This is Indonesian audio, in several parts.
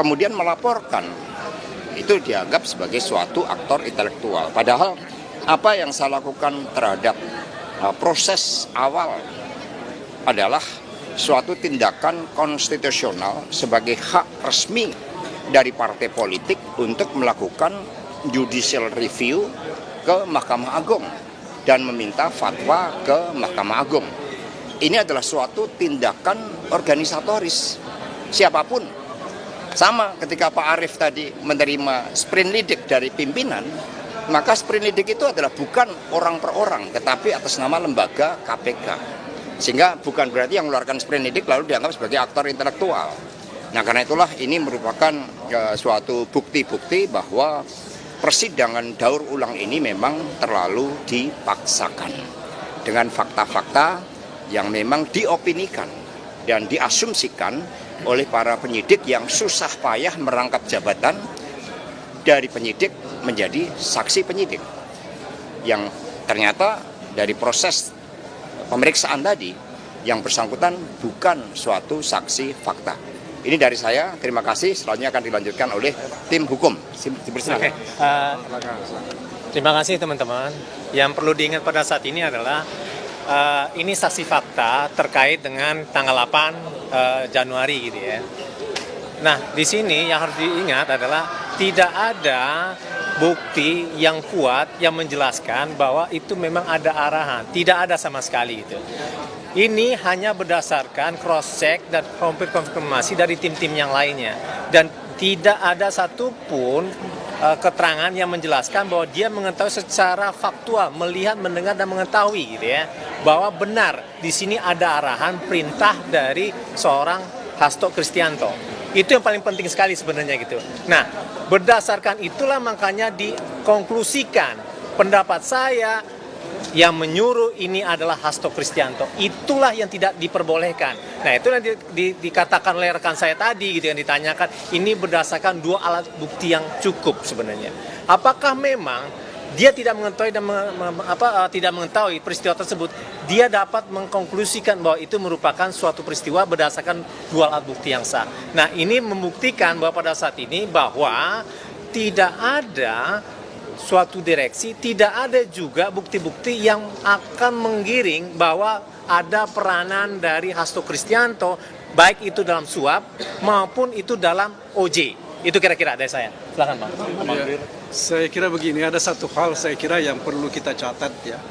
kemudian melaporkan, itu dianggap sebagai suatu aktor intelektual. Padahal apa yang saya lakukan terhadap proses awal adalah suatu tindakan konstitusional sebagai hak resmi dari partai politik untuk melakukan judicial review ke Mahkamah Agung dan meminta fatwa ke Mahkamah Agung. Ini adalah suatu tindakan organisatoris. Siapapun, sama ketika Pak Arief tadi menerima sprindidik dari pimpinan, maka sprindidik itu adalah bukan orang per orang, tetapi atas nama lembaga KPK. Sehingga bukan berarti yang mengeluarkan sprindidik lalu dianggap sebagai aktor intelektual. Nah, karena itulah ini merupakan suatu bukti-bukti bahwa persidangan daur ulang ini memang terlalu dipaksakan dengan fakta-fakta yang memang diopinikan dan diasumsikan oleh para penyidik yang susah payah merangkap jabatan dari penyidik menjadi saksi penyidik, yang ternyata dari proses pemeriksaan tadi yang bersangkutan bukan suatu saksi fakta. Ini dari saya, terima kasih. Selanjutnya akan dilanjutkan oleh tim hukum. Oke. Terima kasih teman-teman. Yang perlu diingat pada saat ini adalah ini saksi fakta terkait dengan tanggal 8 Januari gitu ya. Nah, di sini yang harus diingat adalah tidak ada bukti yang kuat yang menjelaskan bahwa itu memang ada arahan. Tidak ada sama sekali itu. Ini hanya berdasarkan cross-check dan konfirmasi dari tim-tim yang lainnya. Dan tidak ada satupun keterangan yang menjelaskan bahwa dia mengetahui secara faktual, melihat, mendengar, dan mengetahui gitu ya, bahwa benar di sini ada arahan perintah dari seorang Hasto Kristianto. Itu yang paling penting sekali sebenarnya gitu. Nah, berdasarkan itulah makanya dikonklusikan pendapat saya yang menyuruh ini adalah Hasto Kristianto. Itulah yang tidak diperbolehkan. Nah, itu yang dikatakan oleh rekan saya tadi gitu, yang ditanyakan, ini berdasarkan dua alat bukti yang cukup sebenarnya. Apakah memang dia tidak mengetahui dan tidak mengetahui peristiwa tersebut, dia dapat mengkonklusikan bahwa itu merupakan suatu peristiwa berdasarkan dua alat bukti yang sah. Nah, ini membuktikan bahwa pada saat ini bahwa tidak ada suatu direksi, tidak ada juga bukti-bukti yang akan menggiring bahwa ada peranan dari Hasto Kristianto, baik itu dalam suap maupun itu dalam OJ. Itu kira-kira dari saya. Silakan, Bang. Ya, saya kira begini, ada satu hal saya kira yang perlu kita catat ya.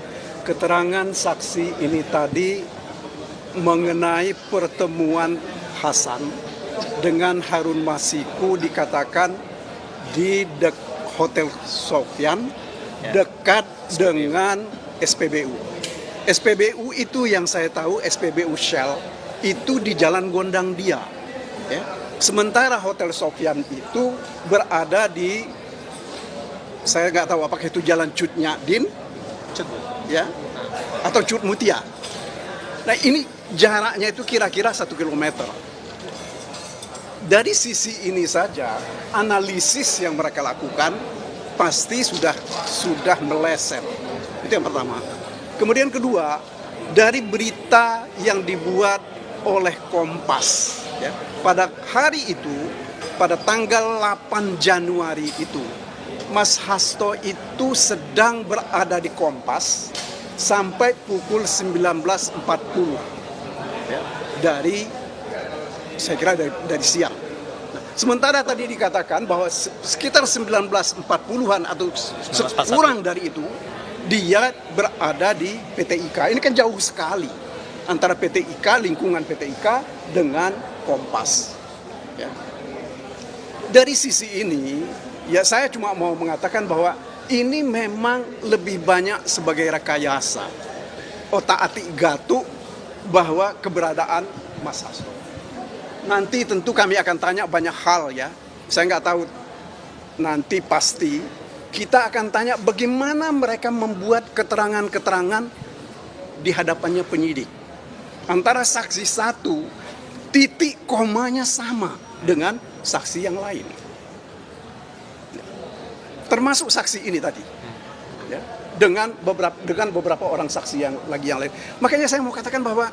Keterangan saksi ini tadi mengenai pertemuan Hasan dengan Harun Masiku dikatakan di Hotel Sofyan dekat dengan SPBU. SPBU itu yang saya tahu, SPBU Shell itu di Jalan Gondang Dia. Ya. Sementara Hotel Sofyan itu berada di, saya nggak tahu apakah itu Jalan Cut Nyadin, ya, atau Cut Mutia. Nah, ini jaraknya itu kira-kira 1 kilometer. Dari sisi ini saja, analisis yang mereka lakukan pasti sudah meleset. Itu yang pertama. Kemudian kedua, dari berita yang dibuat oleh Kompas, ya, pada hari itu, pada tanggal 8 Januari itu, Mas Hasto itu sedang berada di Kompas sampai pukul 19.40, ya, saya kira dari siang. Nah, sementara tadi dikatakan bahwa sekitar 19.40-an atau kurang dari itu, dia berada di PT IKA. Ini kan jauh sekali antara PT IKA, lingkungan PT IKA dengan Kompas. Ya. Dari sisi ini, ya saya cuma mau mengatakan bahwa ini memang lebih banyak sebagai rekayasa, otak-atik gatuk bahwa keberadaan Mas Hasto. Nanti tentu kami akan tanya banyak hal ya. Saya nggak tahu, nanti pasti kita akan tanya bagaimana mereka membuat keterangan-keterangan di hadapannya penyidik. Antara saksi satu, titik komanya sama dengan saksi yang lain. Termasuk saksi ini tadi. Ya, dengan beberapa orang saksi yang lain. Makanya saya mau katakan bahwa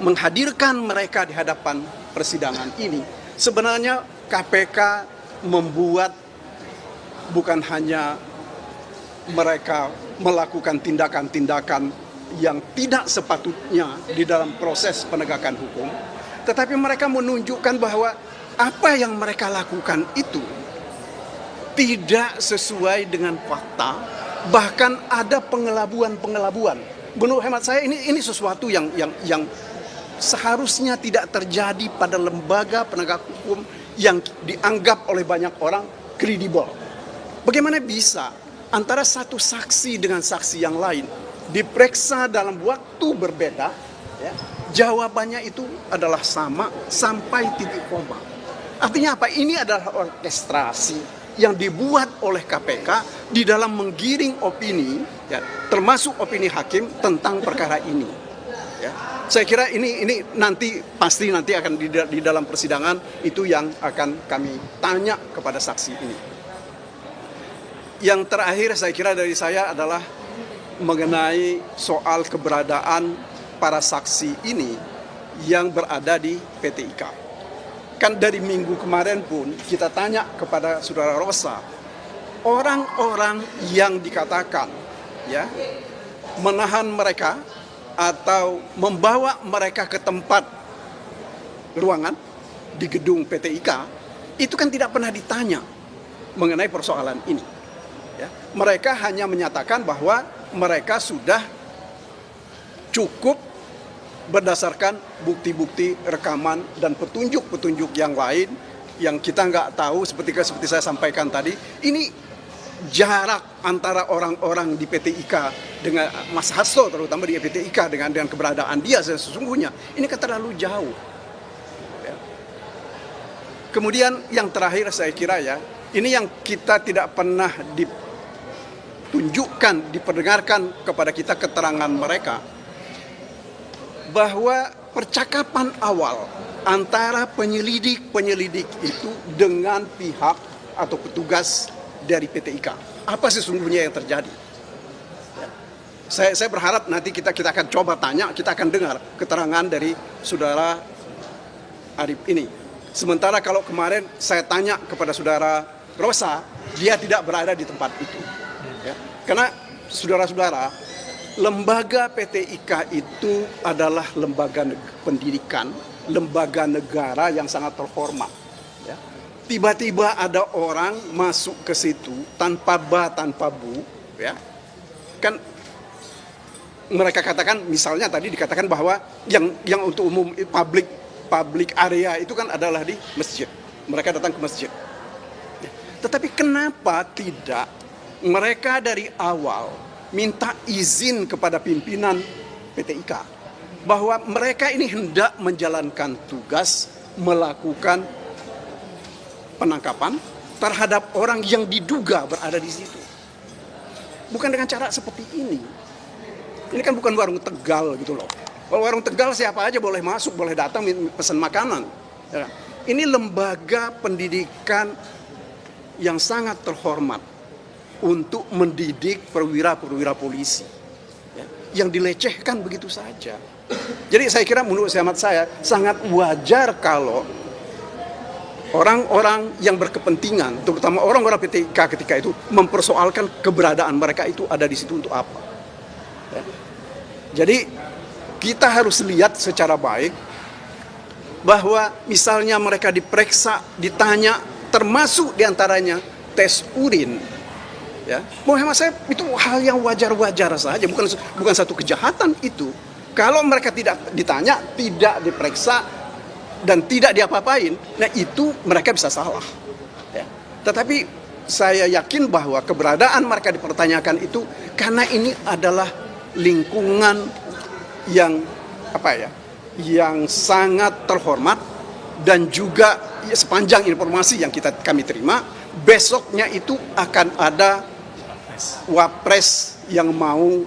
menghadirkan mereka di hadapan persidangan ini Sebenarnya KPK membuat bukan hanya mereka melakukan tindakan-tindakan yang tidak sepatutnya di dalam proses penegakan hukum, tetapi mereka menunjukkan bahwa apa yang mereka lakukan itu tidak sesuai dengan fakta, bahkan ada pengelabuan-pengelabuan. Menurut hemat saya ini sesuatu yang seharusnya tidak terjadi pada lembaga penegak hukum yang dianggap oleh banyak orang kredibel. Bagaimana bisa antara satu saksi dengan saksi yang lain diperiksa dalam waktu berbeda, ya, jawabannya itu adalah sama sampai titik koma. Artinya apa? Ini adalah orkestrasi yang dibuat oleh KPK di dalam menggiring opini, ya, termasuk opini hakim tentang perkara ini. Ya. Saya kira ini nanti akan di dalam persidangan itu yang akan kami tanya kepada saksi ini. Yang terakhir saya kira dari saya adalah mengenai soal keberadaan para saksi ini yang berada di PT IKA. Kan dari minggu kemarin pun kita tanya kepada Saudara Rosa, orang-orang yang dikatakan ya menahan mereka atau membawa mereka ke tempat ruangan di gedung PT IKA itu kan tidak pernah ditanya mengenai persoalan ini. Ya, mereka hanya menyatakan bahwa mereka sudah cukup berdasarkan bukti-bukti rekaman dan petunjuk-petunjuk yang lain yang kita nggak tahu seperti saya sampaikan tadi. Ini jarak antara orang-orang di PT IKA dengan Mas Hasto terutama di PT IKA dengan keberadaan dia sesungguhnya ini kan terlalu jauh. Ya. Kemudian yang terakhir saya kira ya, ini yang kita tidak pernah diperdengarkan kepada kita keterangan mereka, bahwa percakapan awal antara penyelidik itu dengan pihak atau petugas dari PT IKA. Apa sesungguhnya yang terjadi? Ya. Saya berharap nanti kita akan coba tanya, kita akan dengar keterangan dari Saudara Arif ini. Sementara kalau kemarin saya tanya kepada Saudara Rosa, dia tidak berada di tempat itu. Ya. Karena saudara-saudara, lembaga PT IKA itu adalah lembaga pendidikan, lembaga negara yang sangat terhormat. Ya. Tiba-tiba ada orang masuk ke situ tanpa tanpa bu, ya. Kan mereka katakan, misalnya tadi dikatakan bahwa yang untuk umum public area itu kan adalah di masjid. Mereka datang ke masjid. Ya. Tetapi kenapa tidak mereka dari awal minta izin kepada pimpinan PT IKA bahwa mereka ini hendak menjalankan tugas melakukan penangkapan terhadap orang yang diduga berada di situ. Bukan dengan cara seperti ini. Ini kan bukan warung Tegal gitu loh. Kalau warung Tegal siapa aja boleh masuk, boleh datang pesan makanan. Ini lembaga pendidikan yang sangat terhormat untuk mendidik perwira-perwira polisi, ya, yang dilecehkan begitu saja. Jadi saya kira menurut hemat saya sangat wajar kalau orang-orang yang berkepentingan, terutama orang-orang PT IKA ketika itu mempersoalkan keberadaan mereka itu ada di situ untuk apa. Ya. Jadi kita harus lihat secara baik bahwa misalnya mereka diperiksa, ditanya, termasuk diantaranya tes urin. Ya, menurut hemat saya itu hal yang wajar-wajar saja, bukan satu kejahatan itu. Kalau mereka tidak ditanya, tidak diperiksa dan tidak diapa-apain, nah itu mereka bisa salah. Ya. Tetapi saya yakin bahwa keberadaan mereka dipertanyakan itu karena ini adalah lingkungan yang yang sangat terhormat dan juga sepanjang informasi yang kami terima, besoknya itu akan ada wapres yang mau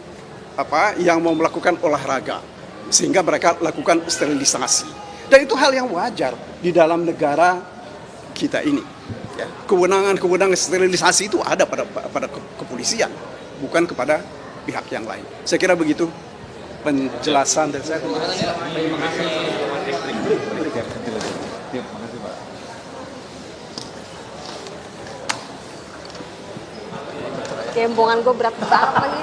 melakukan olahraga sehingga mereka lakukan sterilisasi, dan itu hal yang wajar di dalam negara kita ini. Ya, kewenangan sterilisasi itu ada pada kepolisian, bukan kepada pihak yang lain. Saya kira begitu penjelasan dari saya. Terima kasih. Kembongan gue berat banget lagi.